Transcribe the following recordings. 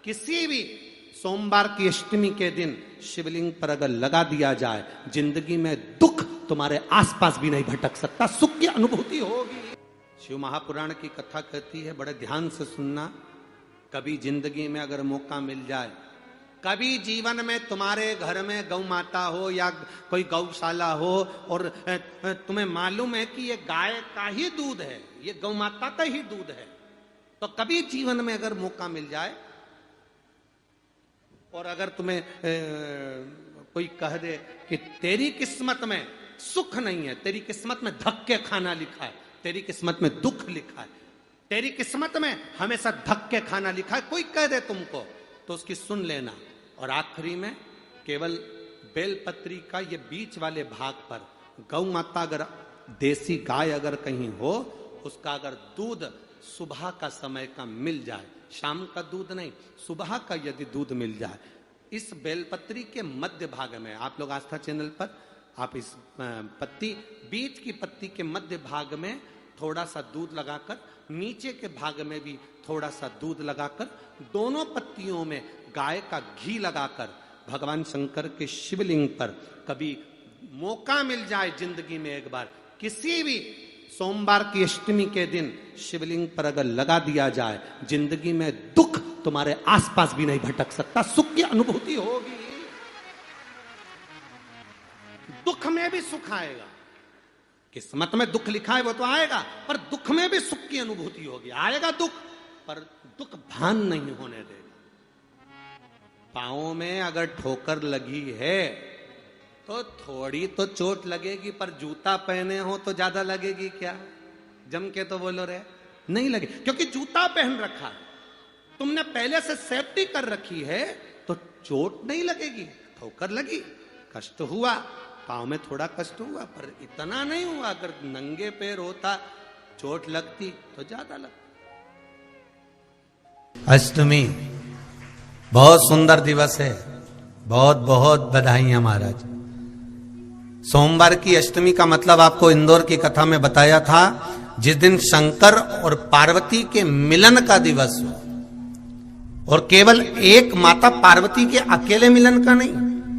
किसी भी सोमवार की अष्टमी के दिन शिवलिंग पर अगर लगा दिया जाए, जिंदगी में दुख तुम्हारे आसपास भी नहीं भटक सकता, सुख की अनुभूति होगी। शिव महापुराण की कथा कहती है, बड़े ध्यान से सुनना। कभी जिंदगी में अगर मौका मिल जाए, कभी जीवन में तुम्हारे घर में गौ माता हो या कोई गौशाला हो और तुम्हें मालूम है कि ये गाय का ही दूध है, ये गौ माता का ही दूध है, तो कभी जीवन में अगर मौका मिल जाए और अगर तुम्हें कोई कह दे कि तेरी किस्मत में सुख नहीं है, तेरी किस्मत में धक्के खाना लिखा है, तेरी किस्मत में दुख लिखा है, तेरी किस्मत में हमेशा धक्के खाना लिखा है, कोई कह दे तुमको, तो उसकी सुन लेना। और आखिरी में केवल बेलपत्री का ये बीच वाले भाग पर गौ माता, अगर देसी गाय अगर कहीं हो, उसका अगर दूध सुबह का समय का मिल जाए, शाम का दूध नहीं, सुबह का यदि दूध मिल जाए, इस बेलपत्री के मध्य भाग में, आप लोग आस्था चैनल पर आप इस पत्ती, बीच की पत्ती के मध्य भाग में थोड़ा सा दूध लगाकर, नीचे के भाग में भी थोड़ा सा दूध लगाकर, दोनों पत्तियों में गाय का घी लगाकर भगवान शंकर के शिवलिंग पर कभी मौका मिल जाए जिंदगी में एक बार, किसी भी सोमवार की अष्टमी के दिन शिवलिंग पर अगर लगा दिया जाए, जिंदगी में दुख तुम्हारे आसपास भी नहीं भटक सकता, सुख की अनुभूति होगी। दुख में भी सुख आएगा, किस्मत में दुख लिखा है वो तो आएगा, पर दुख में भी सुख की अनुभूति होगी। आएगा दुख, पर दुख भान नहीं होने देगा। पांवों में अगर ठोकर लगी है तो थोड़ी तो चोट लगेगी, पर जूता पहने हो तो ज्यादा लगेगी क्या? जम के तो बोलो रे, नहीं लगे, क्योंकि जूता पहन रखा है, तुमने पहले से सेफ्टी कर रखी है, तो चोट नहीं लगेगी। ठोकर लगी, कष्ट हुआ, पांव में थोड़ा कष्ट हुआ, पर इतना नहीं हुआ। अगर नंगे पैर होता, चोट लगती तो ज्यादा लगती। अष्टमी बहुत सुंदर दिवस है, बहुत बहुत बधाइयां महाराज। सोमवार की अष्टमी का मतलब आपको इंदौर की कथा में बताया था, जिस दिन शंकर और पार्वती के मिलन का दिवस हो, और केवल एक माता पार्वती के अकेले मिलन का नहीं,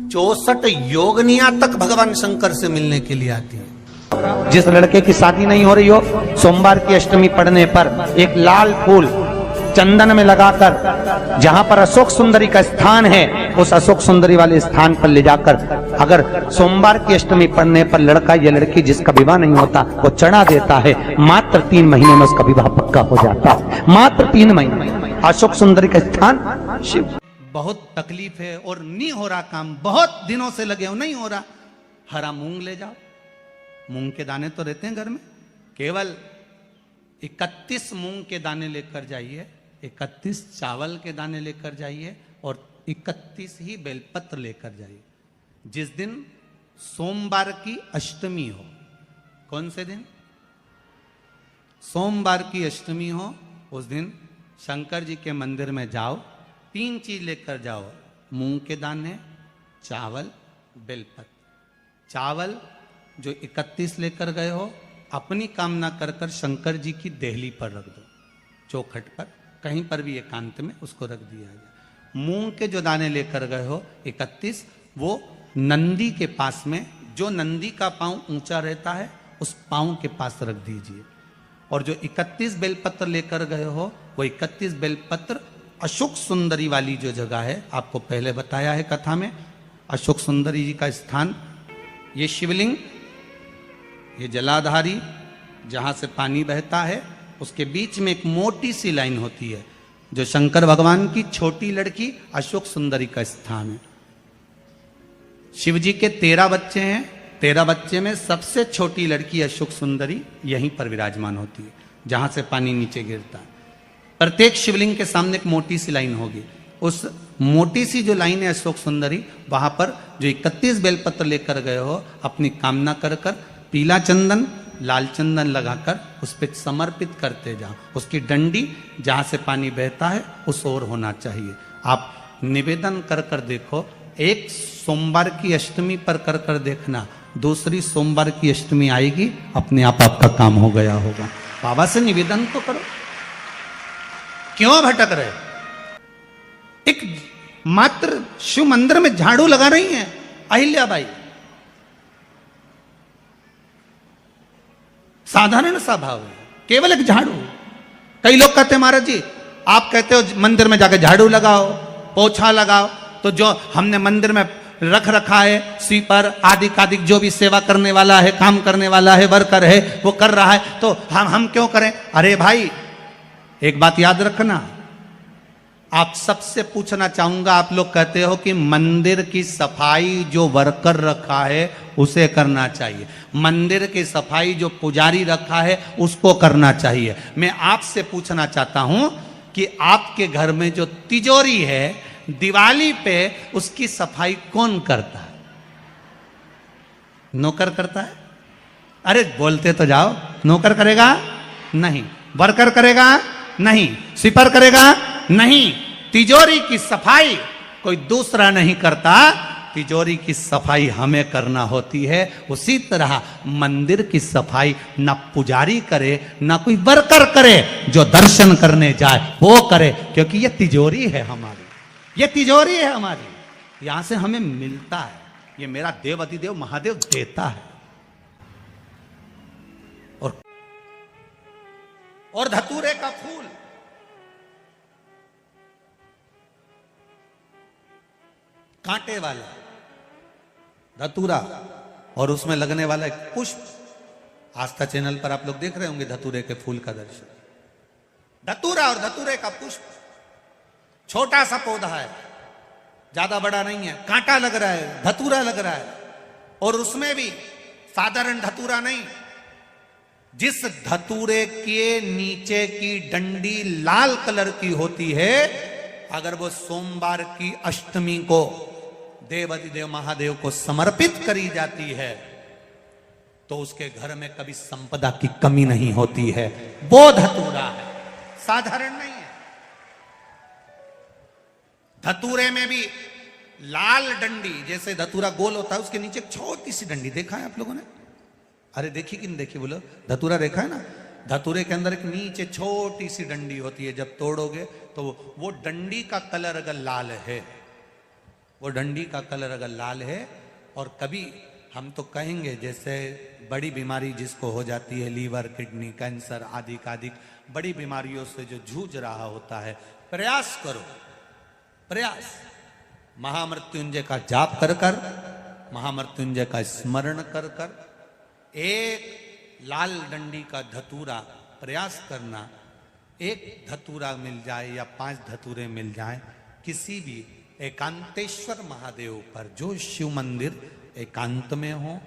64 योगनियां तक भगवान शंकर से मिलने के लिए आती है। जिस लड़के की शादी नहीं हो रही हो, सोमवार की अष्टमी पड़ने पर एक लाल फूल चंदन में लगाकर, जहां पर अशोक सुंदरी का स्थान है, उस अशोक सुंदरी वाले स्थान पर ले जाकर, अगर सोमवार की अष्टमी पड़ने पर लड़का या लड़की जिसका विवाह नहीं होता वो चढ़ा देता है, मात्र 3 महीने में उसका विवाह पक्का हो जाता है। मात्र 3 महीने। अशोक सुंदरी का स्थान शिव। बहुत तकलीफ है और नहीं हो रहा काम, बहुत दिनों से लगे हो, नहीं हो रहा, हरा मूंग ले जाओ। मूंग के दाने तो रहते हैं घर में, केवल 31 मूंग के दाने लेकर जाइए, 31 चावल के दाने लेकर जाइए, और 31 ही बेलपत्र लेकर जाइए। जिस दिन सोमवार की अष्टमी हो, कौन से दिन? सोमवार की अष्टमी हो, उस दिन शंकर जी के मंदिर में जाओ, 3 चीज लेकर जाओ, मूंग के दाने, चावल, बेलपत्र। चावल जो 31 लेकर गए हो, अपनी कामना कर कर शंकर जी की देहली पर रख दो, चौखट पर, कहीं पर भी एकांत में उसको रख दिया जाए। मूंग के जो दाने लेकर गए हो 31, वो नंदी के पास में, जो नंदी का पांव ऊंचा रहता है, उस पांव के पास रख दीजिए। और जो 31 बेलपत्र लेकर गए हो, वो 31 बेलपत्र अशोक सुंदरी वाली जो जगह है, आपको पहले बताया है कथा में, अशोक सुंदरी जी का स्थान, ये शिवलिंग, ये जलाधारी जहां से पानी बहता है, उसके बीच में एक मोटी सी लाइन होती है, जो शंकर भगवान की छोटी लड़की अशोक सुंदरी का स्थान है। शिव जी के 13 बच्चे हैं, 13 बच्चे में सबसे छोटी लड़की अशोक सुंदरी यहीं पर विराजमान होती है, जहां से पानी नीचे गिरता है। प्रत्येक शिवलिंग के सामने एक मोटी सी लाइन होगी, उस मोटी सी जो लाइन है अशोक सुंदरी, वहां पर जो 31 बेलपत्र लेकर गए हो, अपनी कामना कर कर पीला चंदन, लाल चंदन लगाकर उस पर समर्पित करते जाओ। उसकी डंडी जहां से पानी बहता है उस ओर होना चाहिए। आप निवेदन कर कर देखो, एक सोमवार की अष्टमी पर कर कर देखना, दूसरी सोमवार की अष्टमी आएगी, अपने आप आपका काम हो गया होगा। बाबा से निवेदन तो करो, क्यों भटक रहे? एक मात्र शिव मंदिर में झाड़ू लगा रही हैं अहिल्याबाई। साधारण सा भाव है, केवल एक झाड़ू। कई लोग कहते हैं महाराज जी आप कहते हो मंदिर में जाकर झाड़ू लगाओ, पोछा लगाओ, तो जो हमने मंदिर में रख रखा है स्वीपर आदि जो भी सेवा करने वाला है, काम करने वाला है, वर्कर है, वो कर रहा है, तो हम क्यों करें? अरे भाई एक बात याद रखना, आप सबसे पूछना चाहूंगा, आप लोग कहते हो कि मंदिर की सफाई जो वर्कर रखा है उसे करना चाहिए, मंदिर की सफाई जो पुजारी रखा है उसको करना चाहिए। मैं आपसे पूछना चाहता हूं कि आपके घर में जो तिजोरी है दिवाली पे उसकी सफाई कौन करता है? नौकर करता है? अरे बोलते तो जाओ। नौकर करेगा? नहीं। वर्कर करेगा? नहीं। स्वीपर करेगा? नहीं। तिजोरी की सफाई कोई दूसरा नहीं करता, तिजोरी की सफाई हमें करना होती है। उसी तरह मंदिर की सफाई ना पुजारी करे ना कोई वर्कर करे, जो दर्शन करने जाए वो करे, क्योंकि ये तिजोरी है हमारी, ये तिजोरी है हमारी, यहां से हमें मिलता है, ये मेरा देव अधिदेव महादेव देता है। और धतूरे का फूल, कांटे वाला धतूरा, और उसमें लगने वाला एक पुष्प। आस्था चैनल पर आप लोग देख रहे होंगे धतूरे के फूल का दर्शन। धतूरा और धतूरे का पुष्प, छोटा सा पौधा है, ज्यादा बड़ा नहीं है, कांटा लग रहा है, धतूरा लग रहा है, और उसमें भी साधारण धतूरा नहीं, जिस धतूरे के नीचे की डंडी लाल कलर की होती है, अगर वो सोमवार की अष्टमी को देव अधिदेव महादेव को समर्पित करी जाती है तो उसके घर में कभी संपदा की कमी नहीं होती है। वो धतूरा है, साधारण नहीं है। धतूरे में भी लाल डंडी, जैसे धतूरा गोल होता है उसके नीचे एक छोटी सी डंडी, देखा है आप लोगों ने? अरे देखी कि नहीं देखी बोलो? धतूरा देखा है ना? धतूरे के अंदर एक नीचे छोटी सी डंडी होती है, जब तोड़ोगे तो वो डंडी का कलर अगर लाल है, वो डंडी का कलर अगर लाल है, और कभी हम तो कहेंगे जैसे बड़ी बीमारी जिसको हो जाती है, लीवर किडनी कैंसर आदि बड़ी बीमारियों से जो जूझ रहा होता है, प्रयास करो, प्रयास महामृत्युंजय का जाप कर कर, महामृत्युंजय का स्मरण कर कर, एक लाल डंडी का धतूरा प्रयास करना, एक धतूरा मिल जाए या 5 धतूरे मिल जाए किसी भी एकांतेश्वर महादेव पर, जो शिव मंदिर एकांत में हो,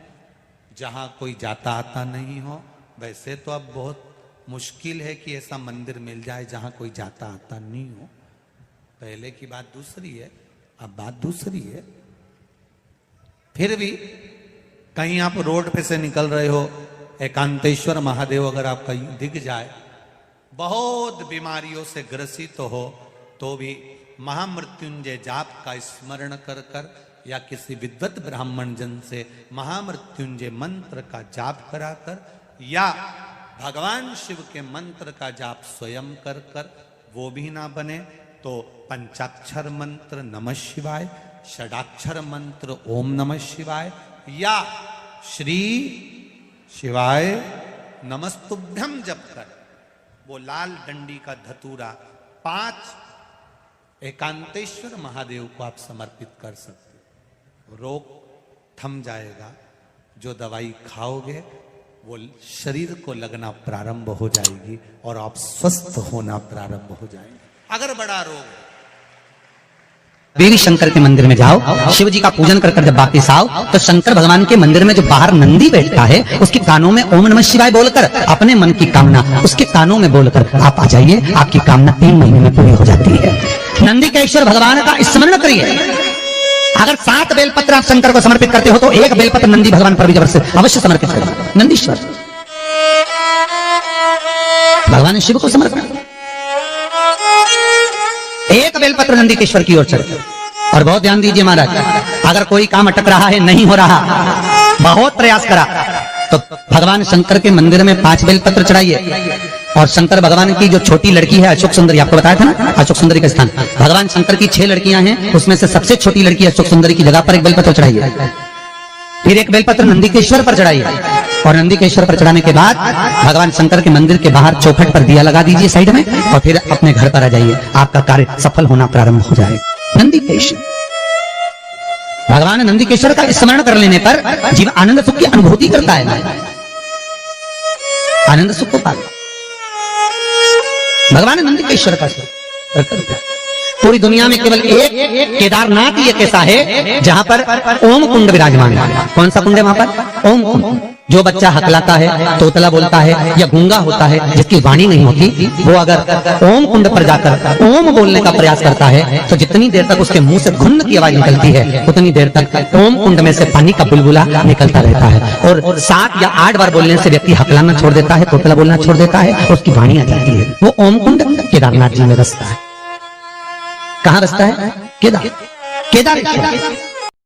जहां कोई जाता आता नहीं हो। वैसे तो अब बहुत मुश्किल है कि ऐसा मंदिर मिल जाए जहां कोई जाता आता नहीं हो, पहले की बात दूसरी है, अब बात दूसरी है। फिर भी कहीं आप रोड पे से निकल रहे हो, एकांतेश्वर महादेव अगर आप कहीं दिख जाए, बहुत बीमारियों से ग्रसित हो, तो भी महामृत्युंजय जाप का स्मरण कर कर या किसी विद्वत ब्राह्मण जन से महामृत्युंजय मंत्र का जाप कराकर या भगवान शिव के मंत्र का जाप स्वयं कर कर, वो भी ना बने तो पंचाक्षर मंत्र नमः शिवाय, षडाक्षर मंत्र ओम नमः शिवाय या श्री शिवाय नमस्तुभ्यम जप कर वो लाल डंडी का धतूरा 5 एकांतेश्वर महादेव को आप समर्पित कर सकते हो। रोग थम जाएगा, जो दवाई खाओगे वो शरीर को लगना प्रारंभ हो जाएगी और आप स्वस्थ होना प्रारंभ हो जाएंगे। अगर बड़ा रोग, देवी शंकर के मंदिर में जाओ, शिव जी का पूजन कर जब वापिस आओ तो शंकर भगवान के मंदिर में जो बाहर नंदी बैठता है उसके कानों में ओम नमः शिवाय बोलकर अपने मन की कामना उसके कानों में बोलकर आप आ जाइए, आपकी कामना 3 महीने में पूरी हो जाती है। नंदी के ईश्वर भगवान का स्मरण करिए। अगर 7 बेलपत्र आप शंकर को समर्पित करते हो तो 1 बेलपत्र नंदी भगवान पर भी अवश्य समर्पित करिए। नंदीश्वर भगवान शिव को समर्पित, 1 बेलपत्र नंदी केश्वर की ओर चढ़े। और बहुत ध्यान दीजिए महाराज, अगर कोई काम अटक रहा है, नहीं हो रहा, बहुत प्रयास करा, तो भगवान शंकर के मंदिर में 5 बेलपत्र चढ़ाइए। और शंकर भगवान की जो छोटी लड़की है अशोक सुंदरी, आपको बताया था ना अशोक सुंदरी का स्थान, भगवान शंकर की 6 लड़कियां हैं, उसमें से सबसे छोटी लड़की अशोक सुंदरी की जगह पर एक बेलपत्र चढ़ाइए, फिर एक बेलपत्र नंदीकेश्वर पर चढ़ाइए, और नंदीकेश्वर पर चढ़ाने के बाद भगवान शंकर के मंदिर के बाहर चौखट पर दिया लगा दीजिए साइड में, और फिर अपने घर पर आ जाइए, आपका कार्य सफल होना प्रारंभ हो जाएगा। नंदीकेश्वर, भगवान नंदीकेश्वर का स्मरण कर लेने पर जीव आनंद सुख की अनुभूति करता है, आनंद सुख को पाता। भगवान नंदीकेश्वर का पूरी दुनिया में केवल एक केदारनाथ ही एक ऐसा है जहां पर ओम कुंड विराजमान है। कौन सा कुंड है वहां पर? ओम कुंड। जो बच्चा हकलाता है, तोतला बोलता है या गूंगा होता है, जिसकी वाणी नहीं होती, वो अगर ओम कुंड पर जाकर ओम बोलने का प्रयास करता है तो जितनी देर तक उसके मुंह से घुन्न की आवाज निकलती है उतनी देर तक ओम कुंड में से पानी का बुलबुला निकलता रहता है। और 7 या 8 बार बोलने से व्यक्ति हकलाना छोड़ देता है, तोतला बोलना छोड़ देता है, उसकी वाणी आ जाती है। वो ओम कुंड केदारनाथ जी में बसता है। कहां बसता है? केदारेश्वर।